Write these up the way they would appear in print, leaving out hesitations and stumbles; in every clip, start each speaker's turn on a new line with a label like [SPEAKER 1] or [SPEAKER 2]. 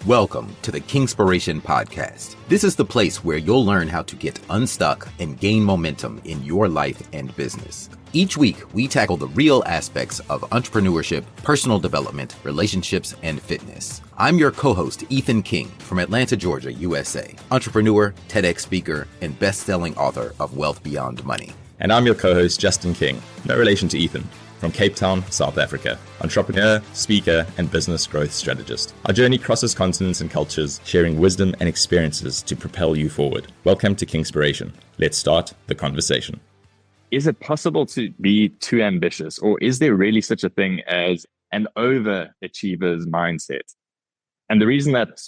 [SPEAKER 1] Welcome to the Kingspiration podcast. This is the place where you'll learn how to get unstuck and gain momentum in your life and business. Each week, we tackle the real aspects of entrepreneurship, personal development, relationships, and fitness. I'm your co-host, Ethan King from Atlanta, Georgia, USA, entrepreneur, TEDx speaker, and best-selling author of Wealth Beyond Money.
[SPEAKER 2] And I'm your co-host, Justin King, no relation to Ethan, from Cape Town, South Africa, entrepreneur, speaker, and business growth strategist. Our journey crosses continents and cultures, sharing wisdom and experiences to propel you forward. Welcome to Kingspiration. Let's start the conversation.
[SPEAKER 3] Is it possible to be too ambitious, or is there really such a thing as an overachiever's mindset? And the reason that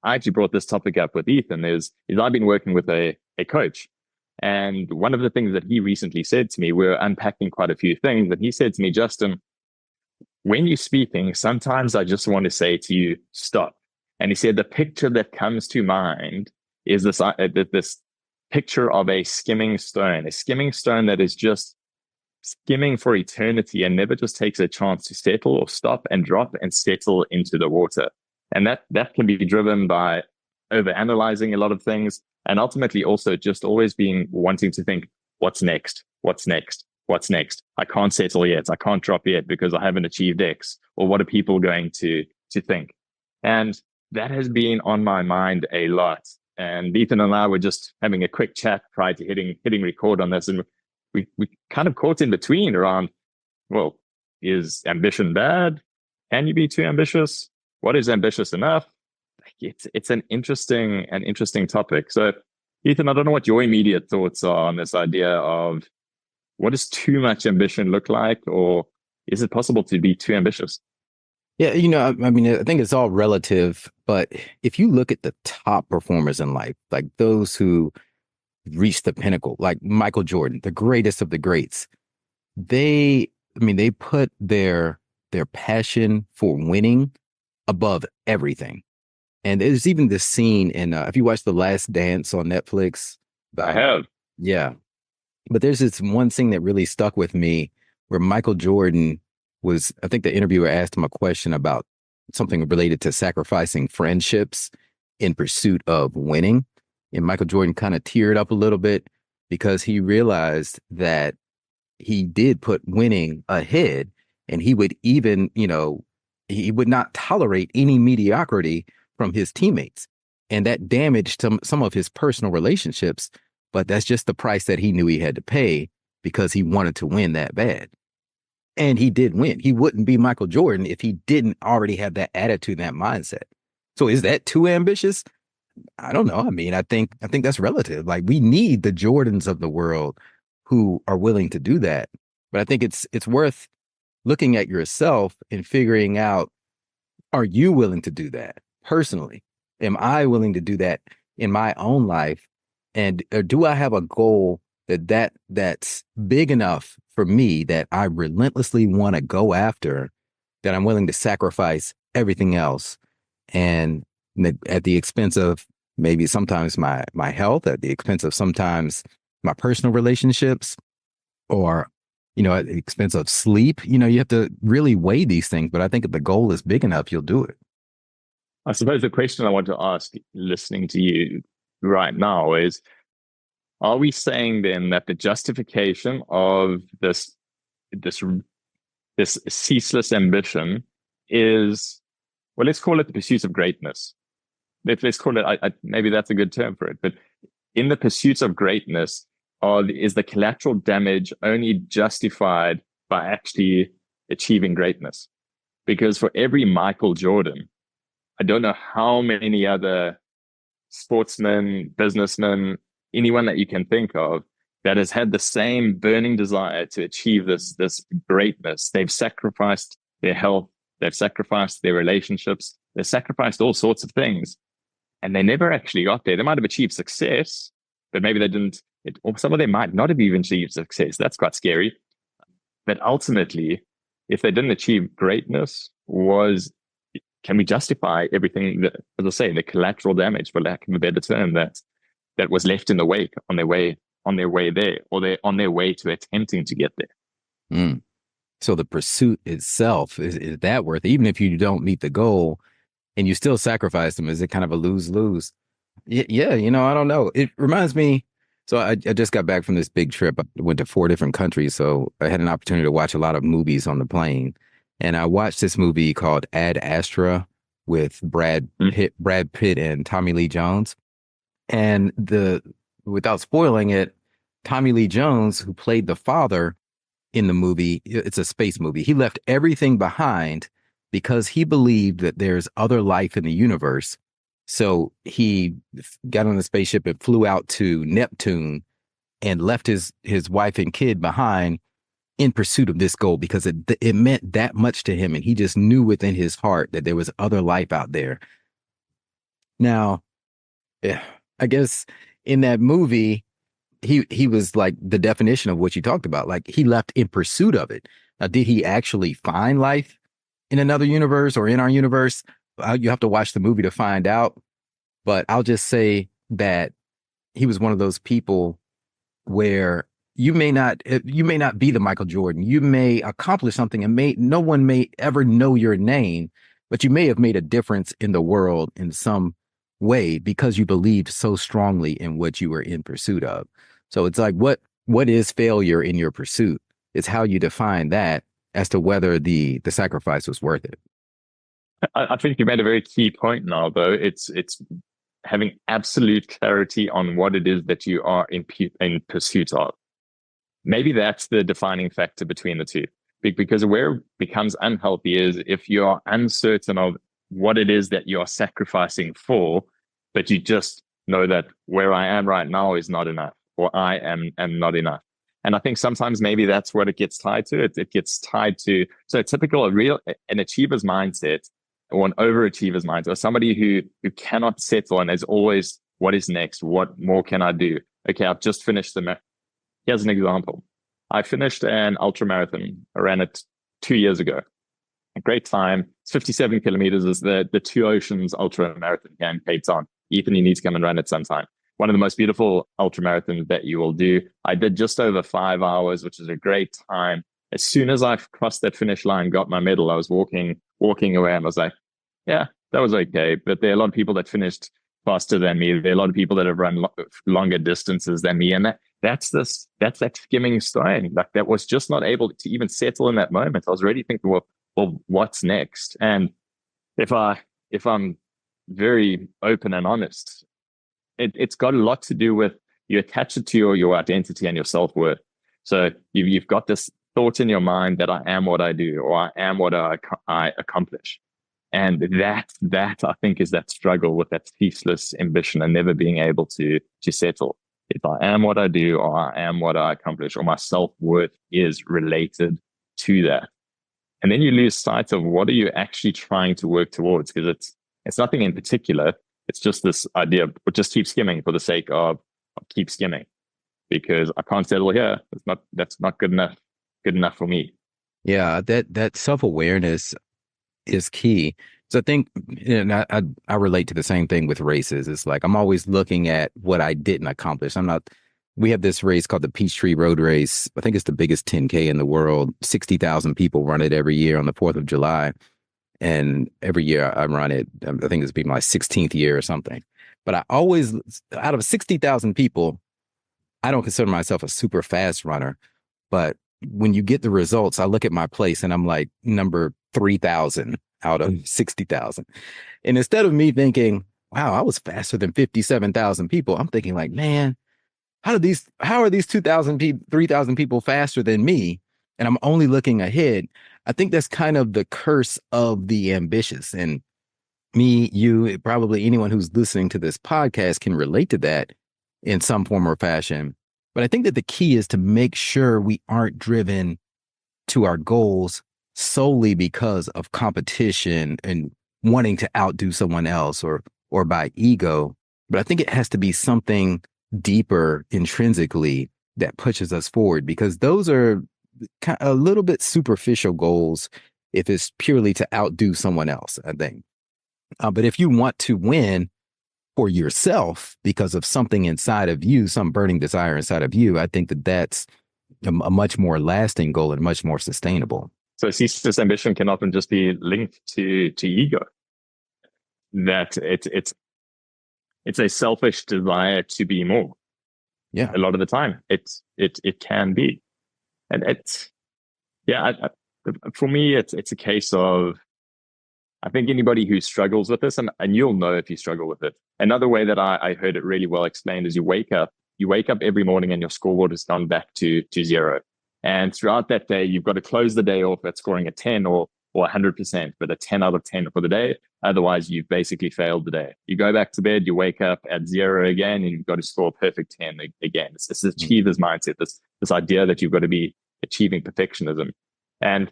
[SPEAKER 3] I actually brought this topic up with Ethan is I've been working with a coach. And one of the things that he recently said to me, we're unpacking quite a few things, and he said to me, Justin, when you're speaking, sometimes I just want to say to you, stop. And he said, the picture that comes to mind is this picture of a skimming stone that is just skimming for eternity and never just takes a chance to settle or stop and drop and settle into the water. And that can be driven by overanalyzing a lot of things, and ultimately also just always being wanting to think, what's next? What's next? What's next? I can't settle yet. I can't drop yet because I haven't achieved X, or what are people going to think? And that has been on my mind a lot. And Ethan and I were just having a quick chat prior to hitting record on this. And we kind of caught in between around, well, is ambition bad? Can you be too ambitious? What is ambitious enough? It's an interesting topic. So, Ethan, I don't know what your immediate thoughts are on this idea of what does too much ambition look like, or is it possible to be too ambitious?
[SPEAKER 1] Yeah, I think it's all relative, but if you look at the top performers in life, like those who reach the pinnacle, like Michael Jordan, the greatest of the greats, they put their passion for winning above everything. And there's even this scene in, if you watch The Last Dance on Netflix.
[SPEAKER 3] I have.
[SPEAKER 1] Yeah. But there's this one scene that really stuck with me where Michael Jordan I think the interviewer asked him a question about something related to sacrificing friendships in pursuit of winning. And Michael Jordan kind of teared up a little bit because he realized that he did put winning ahead, and he would even, he would not tolerate any mediocrity from his teammates. And that damaged some of his personal relationships, but that's just the price that he knew he had to pay because he wanted to win that bad. And he did win. He wouldn't be Michael Jordan if he didn't already have that attitude, that mindset. So is that too ambitious? I don't know. I think that's relative. Like, we need the Jordans of the world who are willing to do that. But I think it's worth looking at yourself and figuring out, are you willing to do that? Personally, am I willing to do that in my own life? And do I have a goal that's big enough for me that I relentlessly want to go after, that I'm willing to sacrifice everything else, and at the expense of maybe sometimes my health, at the expense of sometimes my personal relationships, or at the expense of sleep? You have to really weigh these things. But I think if the goal is big enough, you'll do it.
[SPEAKER 3] I suppose the question I want to ask, listening to you right now, is, are we saying then that the justification of this ceaseless ambition is, well, let's call it the pursuit of greatness. Let's call it, maybe that's a good term for it, but in the pursuit of greatness, is the collateral damage only justified by actually achieving greatness? Because for every Michael Jordan, I don't know how many other sportsmen, businessmen, anyone that you can think of that has had the same burning desire to achieve this greatness. They've sacrificed their health, they've sacrificed their relationships, they've sacrificed all sorts of things, and they never actually got there. They might have achieved success, but maybe they didn't, or some of them might not have even achieved success. That's quite scary. But ultimately, if they didn't achieve greatness, can we justify everything that, as I say, the collateral damage, for lack of a better term, that was left in the wake on their way there, or they're on their way to attempting to get there?
[SPEAKER 1] So the pursuit itself, is that worth it? Even if you don't meet the goal, and you still sacrifice them? Is it kind of a lose-lose? Yeah, I don't know. It reminds me. So I just got back from this big trip. I went to 4 different countries, so I had an opportunity to watch a lot of movies on the plane. And I watched this movie called Ad Astra with Brad Pitt and Tommy Lee Jones. And without spoiling it, Tommy Lee Jones, who played the father in the movie, it's a space movie. He left everything behind because he believed that there's other life in the universe. So he got on the spaceship and flew out to Neptune and left his wife and kid behind in pursuit of this goal because it meant that much to him. And he just knew within his heart that there was other life out there. Now, yeah, I guess in that movie, he was like the definition of what you talked about. Like he left in pursuit of it. Now, did he actually find life in another universe or in our universe? You have to watch the movie to find out. But I'll just say that he was one of those people where you may not be the Michael Jordan. You may accomplish something and no one may ever know your name, but you may have made a difference in the world in some way because you believed so strongly in what you were in pursuit of. So it's like, what is failure in your pursuit? It's how you define that as to whether the sacrifice was worth it.
[SPEAKER 3] I think you made a very key point now, though. It's having absolute clarity on what it is that you are in pursuit of. Maybe that's the defining factor between the two. Because where it becomes unhealthy is if you're uncertain of what it is that you're sacrificing for, but you just know that where I am right now is not enough, or I am not enough. And I think sometimes maybe that's what it gets tied to. It gets tied to, so typical, an achiever's mindset or an overachiever's mindset, or somebody who cannot settle and is always, what is next? What more can I do? Okay, I've just finished here's an example. I finished an ultra marathon. I ran it 2 years ago. A great time. It's 57 kilometers. Is the Two Oceans ultra marathon here in Cape Town. Ethan, you need to come and run it sometime. One of the most beautiful ultra marathons that you will do. I did just over 5 hours, which is a great time. As soon as I crossed that finish line, got my medal, I was walking away, and I was like, yeah, that was okay. But there are a lot of people that finished faster than me. There are a lot of people that have run longer distances than me. And that's that skimming story. Like that was just not able to even settle in that moment. I was already thinking, well, what's next? And if I'm very open and honest, it's got a lot to do with you attach it to your identity and your self-worth. So you've got this thought in your mind that I am what I do, or I am what I accomplish. And that I think is that struggle with that ceaseless ambition and never being able to settle. If I am what I do, or I am what I accomplish, or my self-worth is related to that. And then you lose sight of what are you actually trying to work towards, because it's nothing in particular. It's just this idea of just keep skimming for the sake of keep skimming, because I can't settle here. That's not good enough for me.
[SPEAKER 1] Yeah, that self-awareness is key. So I think, and I relate to the same thing with races. It's like I'm always looking at what I didn't accomplish. We have this race called the Peachtree Road Race. I think it's the biggest 10K in the world. 60,000 people run it every year on the 4th of July. And every year I run it. I think it's been my 16th year or something. But I always, out of 60,000 people, I don't consider myself a super fast runner. But when you get the results, I look at my place and I'm like number 3,000 out of 60,000. And instead of me thinking, wow, I was faster than 57,000 people, I'm thinking like, man, how are these 3,000 people faster than me? And I'm only looking ahead. I think that's kind of the curse of the ambitious. And me, you, probably anyone who's listening to this podcast can relate to that in some form or fashion. But I think that the key is to make sure we aren't driven to our goals solely because of competition and wanting to outdo someone else or by ego. But I think it has to be something deeper intrinsically that pushes us forward, because those are a little bit superficial goals if it's purely to outdo someone else, I think. But if you want to win for yourself because of something inside of you, some burning desire inside of you, I think that that's a much more lasting goal and much more sustainable.
[SPEAKER 3] So ceaseless ambition can often just be linked to ego. that it's a selfish desire to be more.
[SPEAKER 1] Yeah.
[SPEAKER 3] A lot of the time, it can be, and it's yeah. For me, it's a case of, I think anybody who struggles with this, and you'll know if you struggle with it. Another way that I heard it really well explained is you wake up every morning and your scoreboard has gone back to zero. And throughout that day, you've got to close the day off at scoring a 10 or 100%, but a 10 out of 10 for the day. Otherwise, you've basically failed the day. You go back to bed, you wake up at zero again, and you've got to score a perfect 10 again. It's this achiever's mindset, this idea that you've got to be achieving perfectionism. And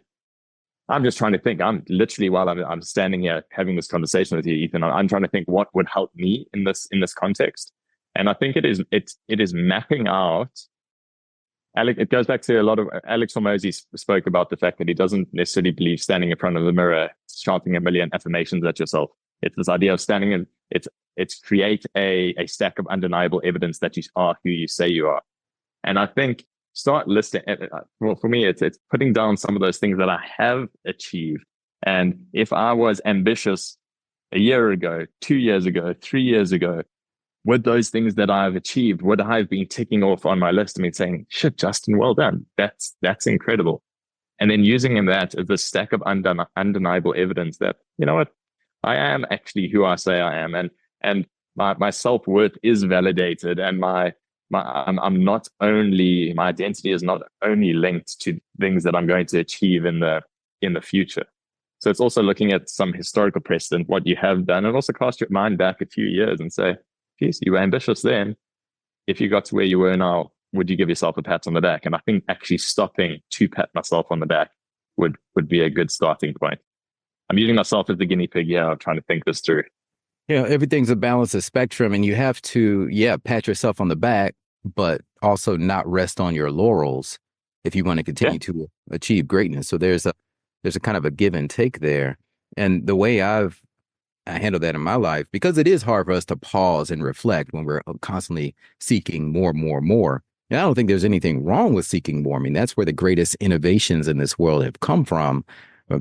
[SPEAKER 3] I'm just trying to think. I'm literally, while I'm standing here having this conversation with you, Ethan, I'm trying to think what would help me in this context. And I think it is mapping out. Alex, it goes back to a lot of Alex Hormozy spoke about the fact that he doesn't necessarily believe standing in front of the mirror, shouting a million affirmations at yourself. It's this idea of standing in. It's create a stack of undeniable evidence that you are who you say you are. And I think start listing. Well, for me, it's putting down some of those things that I have achieved. And if I was ambitious a year ago, 2 years ago, 3 years ago, would those things that I've achieved, would I have been ticking off on my list? I mean, saying, shit, Justin, well done. That's incredible. And then using that as a stack of undeniable evidence that, you know what, I am actually who I say I am. And my self-worth is validated, and I'm not only, my identity is not only linked to things that I'm going to achieve in the future. So it's also looking at some historical precedent, what you have done, and also cast your mind back a few years and say, geez, you were ambitious then. If you got to where you were now, would you give yourself a pat on the back? And I think actually stopping to pat myself on the back would be a good starting point. I'm using myself as the guinea pig here. I'm trying to think this through.
[SPEAKER 1] Everything's a balance of spectrum, and you have to, pat yourself on the back, but also not rest on your laurels if you want to continue to achieve greatness. So there's a kind of a give and take there. And the way I handle that in my life, because it is hard for us to pause and reflect when we're constantly seeking more. And I don't think there's anything wrong with seeking more. I mean, that's where the greatest innovations in this world have come from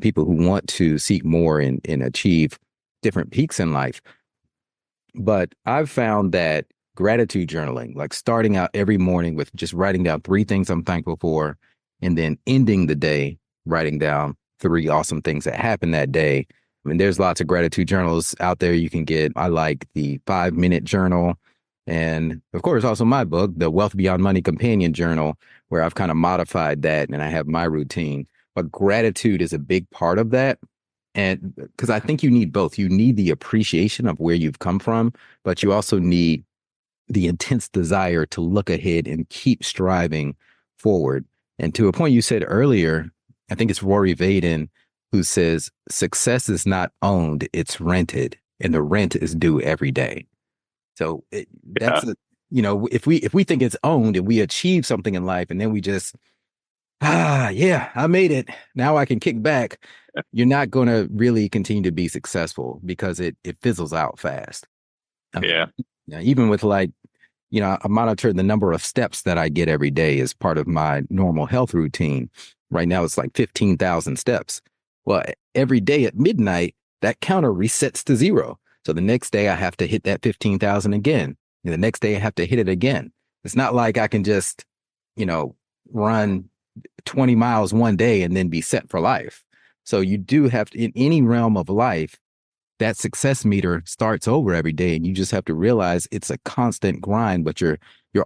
[SPEAKER 1] people who want to seek more and achieve different peaks in life. But I've found that gratitude journaling, like starting out every morning with just writing down 3 things I'm thankful for, and then ending the day writing down 3 awesome things that happened that day. I mean, there's lots of gratitude journals out there you can get. I like the 5-minute journal. And of course, also my book, the Wealth Beyond Money Companion Journal, where I've kind of modified that and I have my routine. But gratitude is a big part of that. And because I think you need both. You need the appreciation of where you've come from, but you also need the intense desire to look ahead and keep striving forward. And to a point you said earlier, I think it's Rory Vaden who says, success is not owned, it's rented, and the rent is due every day. So that's, if we think it's owned and we achieve something in life and then we just, I made it, now I can kick back, you're not going to really continue to be successful because it fizzles out fast. Even with I monitor the number of steps that I get every day as part of my normal health routine. Right now, it's like 15,000 steps. Well, every day at midnight, that counter resets to 0. So the next day I have to hit that 15,000 again. And the next day I have to hit it again. It's not like I can just, run 20 miles one day and then be set for life. So you do have to, in any realm of life, that success meter starts over every day, and you just have to realize it's a constant grind, but you're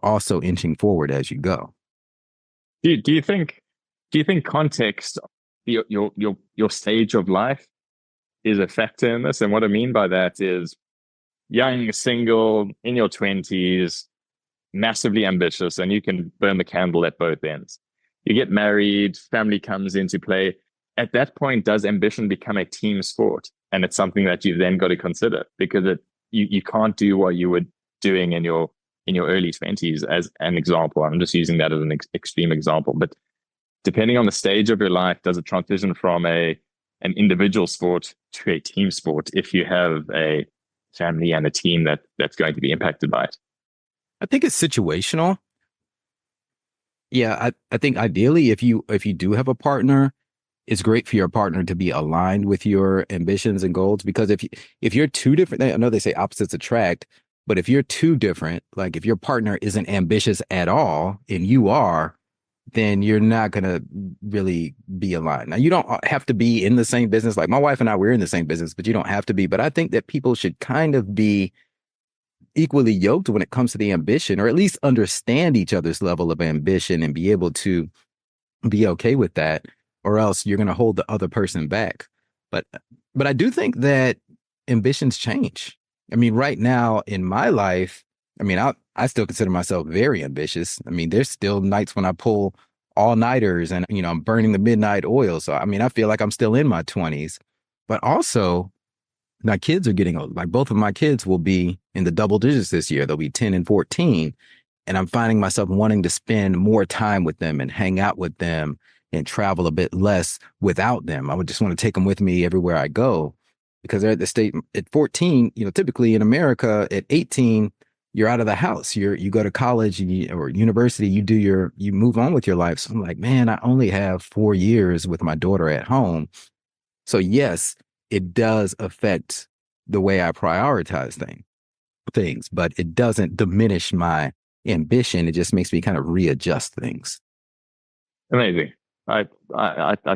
[SPEAKER 1] also inching forward as you go.
[SPEAKER 3] Do you think context, your stage of life, is a factor in this? And what I mean by that is young, single, in your 20s, massively ambitious, and you can burn the candle at both ends. You get married, family comes into play. At that point, does ambition become a team sport? And it's something that you've then got to consider, because you can't do what you were doing in your early 20s as an example. I'm just using that as an extreme example. But depending on the stage of your life, does it transition from an individual sport to a team sport if you have a family and a team that's going to be impacted by it?
[SPEAKER 1] I think it's situational. Yeah, I think ideally if you do have a partner, it's great for your partner to be aligned with your ambitions and goals, because if you're too different, I know they say opposites attract, but if you're too different, like if your partner isn't ambitious at all and you are, then you're not going to really be aligned. Now, you don't have to be in the same business. Like my wife and I, we're in the same business, but you don't have to be. But I think that people should kind of be equally yoked when it comes to the ambition, or at least understand each other's level of ambition and be able to be okay with that, or else you're going to hold the other person back. But I do think that ambitions change. I mean, right now in my life, I mean, I still consider myself very ambitious. I mean, there's still nights when I pull all-nighters and, I'm burning the midnight oil. So, I mean, I feel like I'm still in my 20s. But also, my kids are getting old. Like both of my kids will be in the double digits this year. They'll be 10 and 14. And I'm finding myself wanting to spend more time with them and hang out with them and travel a bit less without them. I would just want to take them with me everywhere I go, because they're at the state at 14, typically in America at 18, you're out of the house. You go to college or university, you move on with your life. So I'm like, man, I only have 4 years with my daughter at home. So yes, it does affect the way I prioritize things, but it doesn't diminish my ambition. It just makes me kind of readjust things.
[SPEAKER 3] Amazing. I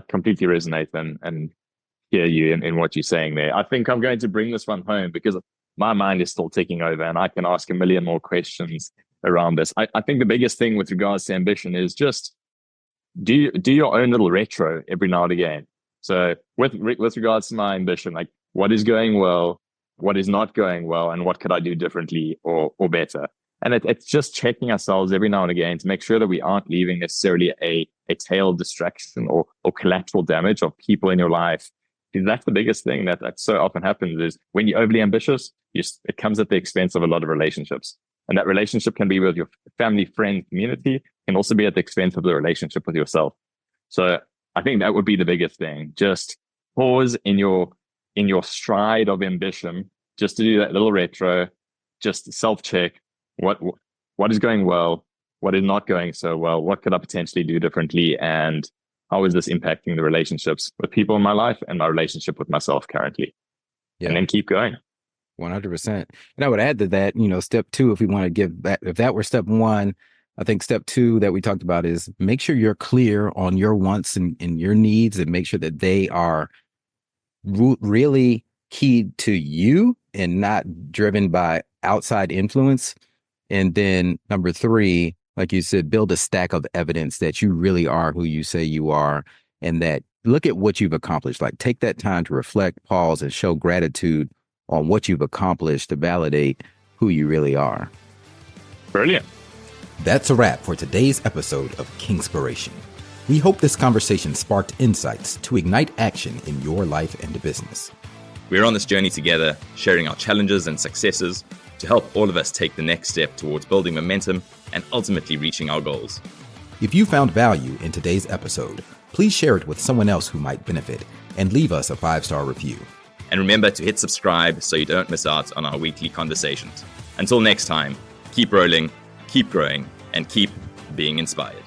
[SPEAKER 3] completely resonate and hear you in what you're saying there. I think I'm going to bring this one home because my mind is still ticking over and I can ask a million more questions around this. I think the biggest thing with regards to ambition is just do your own little retro every now and again. So with regards to my ambition, like what is going well, what is not going well, and what could I do differently or better? And it's just checking ourselves every now and again to make sure that we aren't leaving necessarily a tail of distraction or collateral damage of people in your life. Because that's the biggest thing that so often happens is when you're overly ambitious, it comes at the expense of a lot of relationships. And that relationship can be with your family, friend, community, can also be at the expense of the relationship with yourself. So I think that would be the biggest thing. Just pause in your stride of ambition, just to do that little retro, just self-check what is going well, what is not going so well, what could I potentially do differently, and how is this impacting the relationships with people in my life and my relationship with myself currently? Yeah. And then keep going.
[SPEAKER 1] 100%. And I would add to that, step 2, if we want to give that, if that were step 1, I think step 2 that we talked about is make sure you're clear on your wants and your needs, and make sure that they are really keyed to you and not driven by outside influence. And then number 3, like you said, build a stack of evidence that you really are who you say you are, and that look at what you've accomplished. Like take that time to reflect, pause, and show gratitude on what you've accomplished to validate who you really are.
[SPEAKER 3] Brilliant.
[SPEAKER 1] That's a wrap for today's episode of Kingspiration. We hope this conversation sparked insights to ignite action in your life and business.
[SPEAKER 2] We're on this journey together, sharing our challenges and successes to help all of us take the next step towards building momentum and ultimately reaching our goals.
[SPEAKER 1] If you found value in today's episode, please share it with someone else who might benefit and leave us a 5-star review.
[SPEAKER 2] And remember to hit subscribe so you don't miss out on our weekly conversations. Until next time, keep rolling, keep growing, and keep being inspired.